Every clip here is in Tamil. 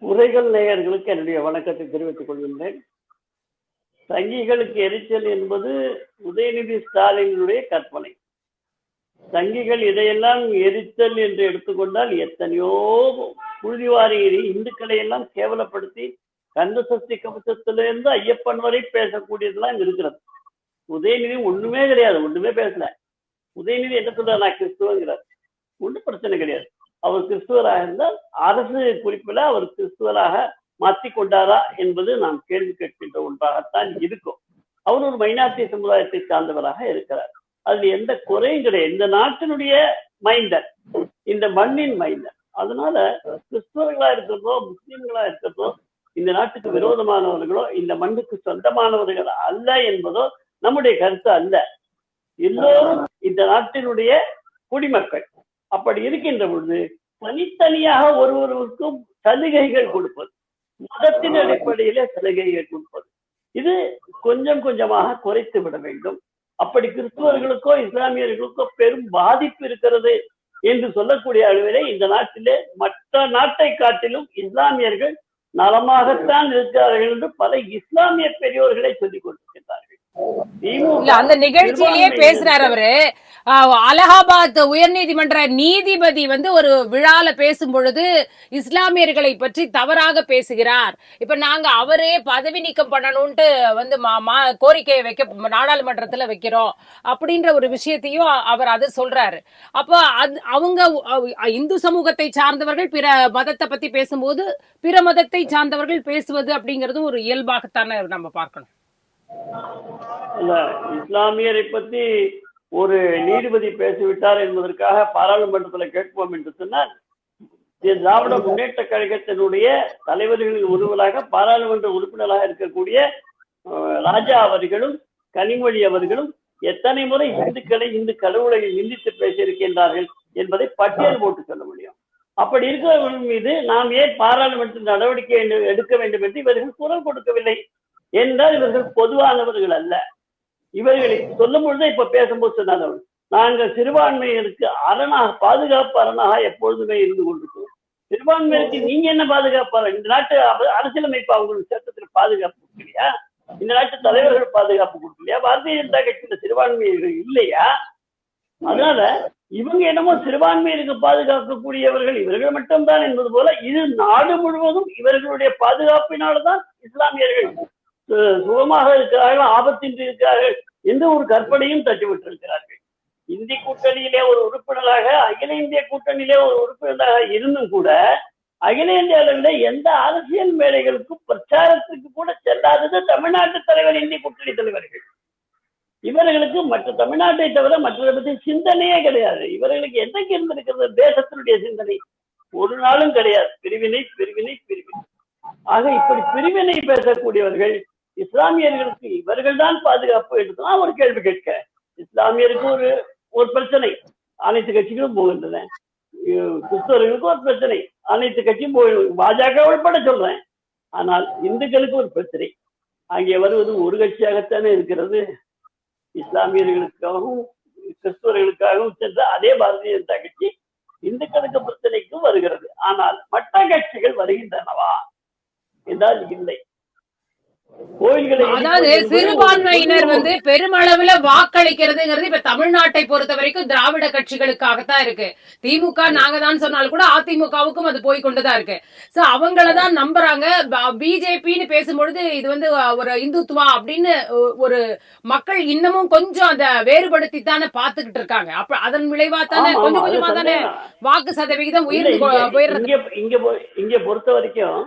உரைகள் நேயர்களுக்கு என்னுடைய வணக்கத்தை தெரிவித்துக் கொள்கின்றேன். சங்கிகளுக்கு எரிச்சல் என்பது உதயநிதி ஸ்டாலினுடைய கற்பனை. சங்கிகள் இதையெல்லாம் எரிச்சல் என்று எடுத்துக்கொண்டால் எத்தனையோ புழுதிவாரி இந்துக்களை எல்லாம் கேவலப்படுத்தி கந்த சஷ்டி கவசத்திலிருந்து ஐயப்பன் வரை பேசக்கூடியதெல்லாம் இருக்கிறது. உதயநிதி ஒண்ணுமே கிடையாது, ஒண்ணுமே பேசல. உதயநிதி என்ன சொல்றாரு? நான் கிறிஸ்துவங்கிறார். ஒன்றும் பிரச்சனை கிடையாது. அவர் கிறிஸ்துவராக இருந்தால் அரசு குறிப்பில் அவர் கிறிஸ்துவராக மாற்றிக்கொண்டாரா என்பது நாம் கேள்வி கேட்கின்ற ஒன்றாகத்தான் இருக்கும். அவர் ஒரு மைனாரிட்டி சமுதாயத்தை சார்ந்தவராக இருக்கிறார். அதுல எந்த குறையும் கிடையாது. இந்த நாட்டினுடைய மைந்தர், இந்த மண்ணின் மைந்தர். அதனால கிறிஸ்தவர்களா இருக்கிறதோ முஸ்லிம்களா இருக்கிறதோ இந்த நாட்டுக்கு விரோதமானவர்களோ இந்த மண்ணுக்கு சொந்தமானவர்கள் அல்ல என்பதோ நம்முடைய கருத்து அல்ல. எல்லோரும் இந்த நாட்டினுடைய குடிமக்கள். அப்படி இருக்கின்ற பொழுது தனித்தனியாக ஒருவருக்கும் சலுகைகள் கொடுப்பது, மதத்தின் அடிப்படையிலே சலுகைகள் கொடுப்பது, இது கொஞ்சம் கொஞ்சமாக குறைத்து விட வேண்டும். அப்படி கிறிஸ்துவர்களுக்கோ இஸ்லாமியர்களுக்கோ பெரும் பாதிப்பு இருக்கிறது என்று சொல்லக்கூடிய அளவிலே இந்த நாட்டிலே மற்ற நாட்டை காட்டிலும் இஸ்லாமியர்கள் நலமாகத்தான் இருக்கிறார்கள் என்று பல இஸ்லாமிய பெரியோர்களை சொல்லிக் கொண்டிருக்கிறார்கள். அந்த நிகழ்ச்சியிலேயே பேசுறாரு அவரு. அலகாபாத் உயர்நீதிமன்ற நீதிபதி ஒரு விழால பேசும் பொழுது இஸ்லாமியர்களை பற்றி தவறாக பேசுகிறார். இப்ப நாங்க அவரே பதவி நீக்கம் பண்ணணும்ட்டு கோரிக்கையை வைக்க நாடாளுமன்றத்துல வைக்கிறோம் அப்படின்ற ஒரு விஷயத்தையும் அவர் அது சொல்றாரு. அப்ப அவங்க இந்து சமூகத்தை சார்ந்தவர்கள் பிற மதத்தை பத்தி பேசும்போது பிற மதத்தை சார்ந்தவர்கள் பேசுவது அப்படிங்கறதும் ஒரு இயல்பாகத்தானே நம்ம பார்க்கணும். இஸ்லாமியரை பத்தி ஒரு நீதிபதி பேசிவிட்டார் என்பதற்காக பாராளுமன்றத்தில் கேட்போம் என்று சொன்னால், திராவிட முன்னேற்ற கழகத்தினுடைய தலைவர்களின் ஒருவராக பாராளுமன்ற உறுப்பினராக இருக்கக்கூடிய ராஜா அவர்களும் கனிமொழி அவர்களும் எத்தனை முறை இந்துக்களை இந்து கடவுளை நிந்தித்து பேசியிருக்கின்றார்கள் என்பதை பட்டியல் போட்டு சொல்ல முடியும். அப்படி இருக்கிறவர்கள் மீது நாம் ஏன் பாராளுமன்ற நடவடிக்கை எடுக்க வேண்டும் என்று இவர்கள் குரல் கொடுக்கவில்லை என்றால் இவர்கள் பொதுவானவர்கள் அல்ல. இவர்களை சொல்லும் பொழுது இப்ப பேசும்போது சொன்னார்கள், நாங்கள் சிறுபான்மையினருக்கு பாதுகாப்பு அரணாக எப்பொழுதுமே இருந்து கொண்டிருக்கிறோம். சிறுபான்மையினருக்கு நீங்க என்ன பாதுகாப்பு? இந்த நாட்டு அரசியலமைப்பு அவங்களுக்கு சட்டத்தில் பாதுகாப்பு கொடுக்கலையா? இந்த நாட்டு தலைவர்கள் பாதுகாப்பு கொடுக்கலையா? பாரதிய ஜனதா கட்சியில் சிறுபான்மையினர்கள் இல்லையா? அதனால இவங்க என்னமோ சிறுபான்மையினருக்கு பாதுகாக்கக்கூடியவர்கள் இவர்கள் மட்டும்தான் என்பது போல இது நாடு முழுவதும் இவர்களுடைய பாதுகாப்பினால்தான் இஸ்லாமியர்கள் சுகமாக இருக்கிறார்கள், ஆபத்தின்றி இருக்கிறார்கள் என்ற ஒரு கற்பனையும் தட்டிவிட்டிருக்கிறார்கள். இந்திய கூட்டணியிலே ஒரு உறுப்பினராக, அகில இந்திய கூட்டணியிலே ஒரு உறுப்பினராக இருந்தும் கூட அகில இந்திய அளவில் எந்த அரசியல் மேடைகளுக்கும் பிரச்சாரத்துக்கு கூட செல்லாதது தமிழ்நாட்டு தலைவர், இந்திய கூட்டணி தலைவர்கள். இவர்களுக்கு மற்ற தமிழ்நாட்டை தவிர மற்றதை பற்றி சிந்தனையே கிடையாது. இவர்களுக்கு என்னைக்கு இருந்திருக்கிறது தேசத்தினுடைய சிந்தனை? ஒரு நாளும் கிடையாது. பிரிவினை பிரிவினை பிரிவினை. ஆக இப்படி பிரிவினை பேசக்கூடியவர்கள் இஸ்லாமியர்களுக்கு இவர்கள் தான் பாதுகாப்பு என்றுதான் ஒரு கேள்வி கேட்க. இஸ்லாமியருக்கு ஒரு பிரச்சனை அனைத்து கட்சிகளும் போகின்றன, கிறிஸ்தவர்களுக்கு ஒரு பிரச்சனை அனைத்து கட்சியும் பாஜக உட்பட சொல்றேன். ஆனால் இந்துக்களுக்கு ஒரு பிரச்சனை அங்கே வருவது ஒரு கட்சியாகத்தானே இருக்கிறது. இஸ்லாமியர்களுக்காகவும் கிறிஸ்தவர்களுக்காகவும் சென்ற அதே பாரதிய ஜனதா கட்சி இந்துக்களுக்கு பிரச்சனைக்கும் வருகிறது. ஆனால் மற்ற கட்சிகள் வருகின்றனவா என்றால் இல்லை. அதாவது சிறுபான்மையினர் பெருமளவுல வாக்களிக்கிறதுங்கிறது இப்ப தமிழ்நாட்டை பொறுத்த வரைக்கும் திராவிட கட்சிகளுக்காகத்தான் இருக்கு. திமுக நாங்க தான் சொன்னாலும் கூட அதிமுகவுக்கும் அது போய் கொண்டுதான் இருக்கு. சோ அவங்களதான் நம்புறாங்க. பிஜேபின்னு பேசும்பொழுது இது ஒரு இந்துத்துவா அப்படின்னு ஒரு மக்கள் இன்னமும் கொஞ்சம் அதை வேறுபடுத்தி தானே பாத்துக்கிட்டு இருக்காங்க. அப்ப அதன் விளைவா தானே கொஞ்சம் கொஞ்சமா தானே வாக்கு சதவிகிதம் உயர்ந்து போயிடுறது. இங்க பொறுத்த வரைக்கும்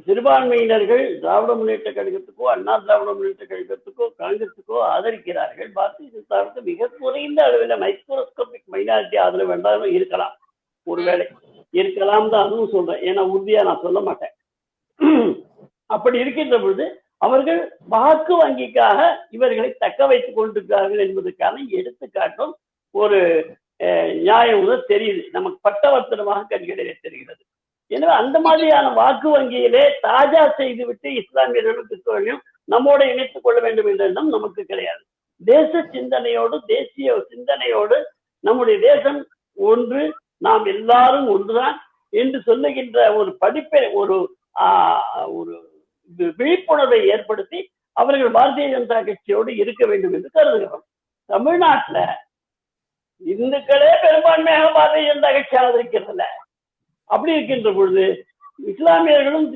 சிறுபான்மையினர்கள் திராவிட முன்னேற்ற கழகத்துக்கோ அண்ணா திராவிட முன்னேற்ற கழகத்துக்கோ காங்கிரசுக்கோ ஆதரிக்கிறார்கள். பாரதிய ஜனதாவுக்கு மிக குறைந்த அளவில் மைக்ரோஸ்கோபிக் மைனாரிட்டி ஆதரவு வேண்டாம் இருக்கலாம். ஒருவேளை இருக்கலாம் தான், அதுவும் சொல்றேன். ஏன்னா உறுதியா நான் சொல்ல மாட்டேன். அப்படி இருக்கின்ற பொழுது அவர்கள் வாக்கு வங்கிக்காக இவர்களை தக்க வைத்துக் கொண்டிருக்கிறார்கள் என்பதற்கான எடுத்துக்காட்டும் ஒரு நியாயம் தெரியுது. நமக்கு பட்டவர்த்தனமாக கண்களிலே தெரிகிறது. எனவே அந்த மாதிரியான வாக்கு வங்கியிலே தாஜா செய்துவிட்டு இஸ்லாமியர்களும் கிறிஸ்தவர்களையும் நம்மோட இணைத்துக் கொள்ள வேண்டும் என்ற எண்ணம் நமக்கு கிடையாது. தேச சிந்தனையோடு தேசிய சிந்தனையோடு நம்முடைய தேசம் ஒன்று, நாம் எல்லாரும் ஒன்றுதான். என்று சொல்லுகின்ற ஒரு படிப்பை ஒரு ஒரு விழிப்புணர்வை ஏற்படுத்தி அவர்கள் பாரதிய ஜனதா கட்சியோடு இருக்க வேண்டும் என்று கருதுகிறோம். தமிழ்நாட்டுல இந்துக்களே பெரும்பான்மையாக பாரதிய ஜனதா கட்சி ஆதரிக்கிறதில்ல. அப்படி இருக்கின்ற பொழுது இஸ்லாமியர்களும்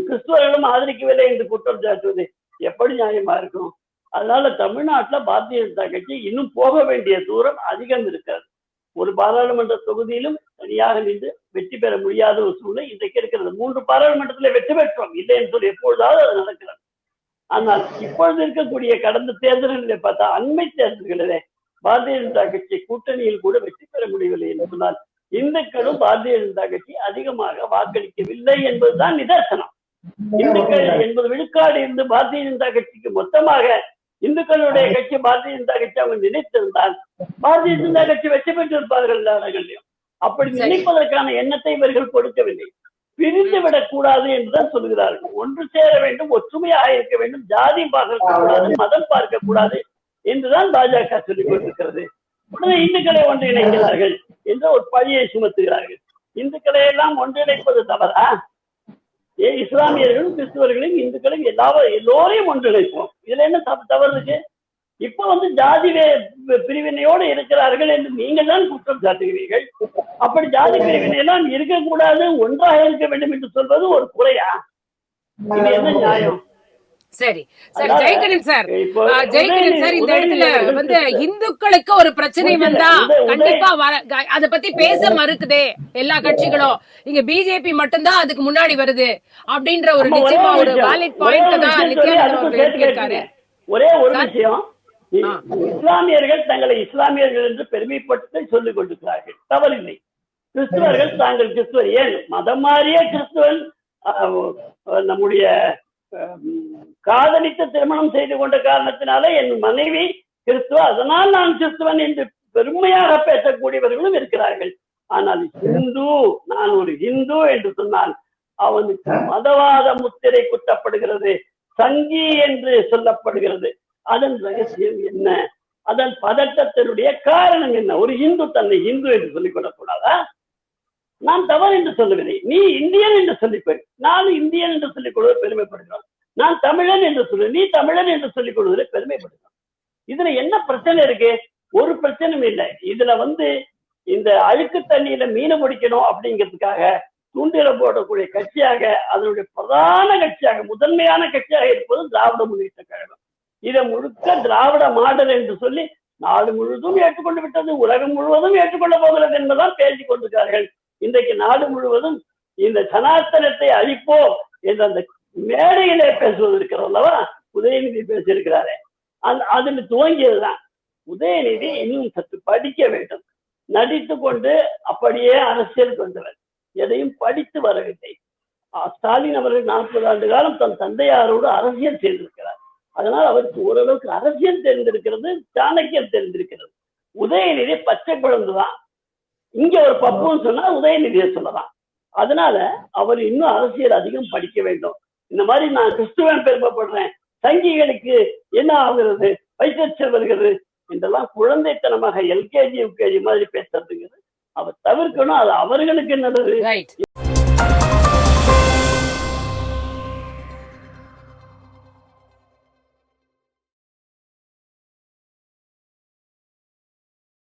கிறிஸ்துவர்களும் ஆதரிக்கவில்லை என்று குற்றம் சாட்டுவது எப்படி நியாயமா இருக்கும்? அதனால தமிழ்நாட்டுல பாரதிய ஜனதா கட்சி இன்னும் போக வேண்டிய தூரம் அதிகம் இருக்கிறது. ஒரு பாராளுமன்ற தொகுதியிலும் தனியாக நின்று வெற்றி பெற முடியாத ஒரு சூழ்நிலை இன்றைக்கு இருக்கிறது. 3 பாராளுமன்றத்தில் வெற்றி பெற்றோம், இல்லை என்று சொல்லி எப்பொழுதாவது அது நடக்கிறது. ஆனால் இப்பொழுது இருக்கக்கூடிய கடந்த தேர்தல்களை பார்த்தா, அண்மை தேர்தல்களிலே பாரதிய ஜனதா கட்சி கூட்டணியில் கூட வெற்றி பெற முடியவில்லை என்று சொன்னால் இந்துக்களும் பாரதிய ஜனதா கட்சி அதிகமாக வாக்களிக்கவில்லை என்பதுதான் நிதர்சனம். இந்துக்கள் 80 விழுக்காடு இருந்து பாரதிய ஜனதா கட்சிக்கு மொத்தமாக இந்துக்களுடைய கட்சி பாரதிய ஜனதா கட்சி அவங்க நினைத்திருந்தால் பாரதிய ஜனதா கட்சி வெற்றி பெற்றிருப்பார்கள் எல்லா இடங்களிலும். அப்படி நினைப்பதற்கான எண்ணத்தை இவர்கள் கொடுக்கவில்லை. பிரிந்து விடக்கூடாது என்றுதான் சொல்கிறார்கள். ஒன்று சேர வேண்டும், ஒற்றுமையாக இருக்க வேண்டும், ஜாதி பார்க்க கூடாது, மதம் பார்க்க கூடாது என்றுதான் பாஜக சொல்லிக் கொண்டிருக்கிறது. உடனே இந்துக்களை ஒன்றிணைக்கிறார்கள் என்ற ஒரு பழியை சுமத்துகிறார்கள். இந்துக்களை எல்லாம் ஒன்றிணைப்பது தவறா? இஸ்லாமியர்களும் கிறிஸ்துவர்களும் இந்துக்களும் எல்லோரையும் ஒன்றிணைப்போம், இதுல என்ன தவறு இருக்கு? இப்ப ஜாதி பிரிவினையோடு இருக்கிறார்கள் என்று நீங்கள் தான் குற்றம் சாட்டுகிறீர்கள். அப்படி ஜாதி பிரிவினை எல்லாம் இருக்கக்கூடாது, ஒன்றாக இருக்க வேண்டும் என்று சொல்வது ஒரு குறையா? இது என்ன நியாயம்? சரி சரி ஜெயகணன் சார், ஜெயகணன் சார், இந்த இடத்துல இந்துக்களுக்கு ஒரு பிரச்சனை வந்தா கண்டிப்பா அத பத்தி பேச மறுக்குதே எல்லா கட்சிகளும். இங்க பிஜேபி மட்டும்தான் அதுக்கு முன்னாடி வருது அப்படின்ற ஒரு நிச்சயமா ஒரு வேலிட் பாயிண்ட் தான் நித்யானந்தன். ஒரே ஒரு விஷயம், இஸ்லாமியர்கள் தங்களை இஸ்லாமியர்கள் என்று பெருமைப்பட்டு சொல்லிக் கொண்டிருக்கிறார்கள், தவறில்லை. கிறிஸ்துவர்கள் தாங்கள் கிறிஸ்துவர், ஏன் மதம் மாறிய கிறிஸ்துவன் நம்முடைய காதலித்து திருமணம் செய்து கொண்ட காரணத்தினால என் மனைவி கிறிஸ்துவ, அதனால் நான் கிறிஸ்துவன் என்று பெருமையாக பேசக்கூடியவர்களும் இருக்கிறார்கள். ஆனால் ஹிந்து, நான் ஒரு ஹிந்து என்று சொன்னால் அவனுக்கு மதவாத முத்திரை குத்தப்படுகிறது, சங்கி என்று சொல்லப்படுகிறது. அதன் ரகசியம் என்ன? அதன் பதட்டத்தினுடைய காரணம் என்ன? ஒரு இந்து தன்னை இந்து என்று சொல்லிக் கொள்ளக்கூடாதா? நான் தவறு என்று சொல்லவில்லை. நீ இந்தியன் என்று சொல்லிக்கொள், நானும் இந்தியன் என்று சொல்லிக் கொள்வது பெருமைப்படுகிறோம். நான் தமிழன் என்று சொல்லு, நீ தமிழன் என்று சொல்லிக் கொள்வதில் பெருமைப்படுகிறோம். இதுல என்ன பிரச்சனை இருக்கு? ஒரு பிரச்சனையும் இல்லை. இதுல இந்த அழுக்கு தண்ணியில மீனை முடிக்கணும் அப்படிங்கிறதுக்காக தூண்டில போடக்கூடிய கட்சியாக, அதனுடைய பிரதான கட்சியாக, முதன்மையான கட்சியாக இருப்பது திராவிட முன்னேற்ற கழகம். இதை முழுக்க திராவிட மாடல் என்று சொல்லி நாடு முழுவதும் ஏற்றுக்கொண்டு விட்டது, உலகம் முழுவதும் ஏற்றுக்கொள்ள போகிறது என்பதுதான் பேசிக் கொண்டிருக்கிறார்கள். இன்றைக்கு நாடு முழுவதும் இந்த சனாதனத்தை அழிப்போம் என்ற அந்த மேடையிலே பேசுவது இருக்கிறதல்லவா, உதயநிதி பேசியிருக்கிறாரே, அதில் துவங்கியதுதான். உதயநிதி இன்னும் சற்று படிக்க வேண்டும். நடித்து கொண்டு அப்படியே அரசியல் வந்தவர், எதையும் படித்து வரவில்லை. ஸ்டாலின் அவர்கள் 40 ஆண்டு காலம் தன் தந்தையாரோடு அரசியல் செய்திருக்கிறார். அதனால் அவருக்கு ஓரளவுக்கு அரசியல் தெரிந்திருக்கிறது, சாணக்கியம் தெரிந்திருக்கிறது. உதயநிதி பச்சை குழந்தைதான். இங்க ஒரு பப்புன்னு சொன்னா உதயநிதியை சொல்லலாம். அதனால அவர் இன்னும் அரசியல் அதிகம் படிக்க வேண்டும். இந்த மாதிரி நான் கிறிஸ்துவன் பெருமைப்படுறேன், சங்கிகளுக்கு என்ன ஆகுறது, வைத்தறிச்சல் வருகிறது என்றெல்லாம் குழந்தைத்தனமாக எல்கேஜி யுகேஜி மாதிரி பேசுறதுங்கிறது அவர் தவிர்க்கணும். அது அவர்களுக்கு நல்லது.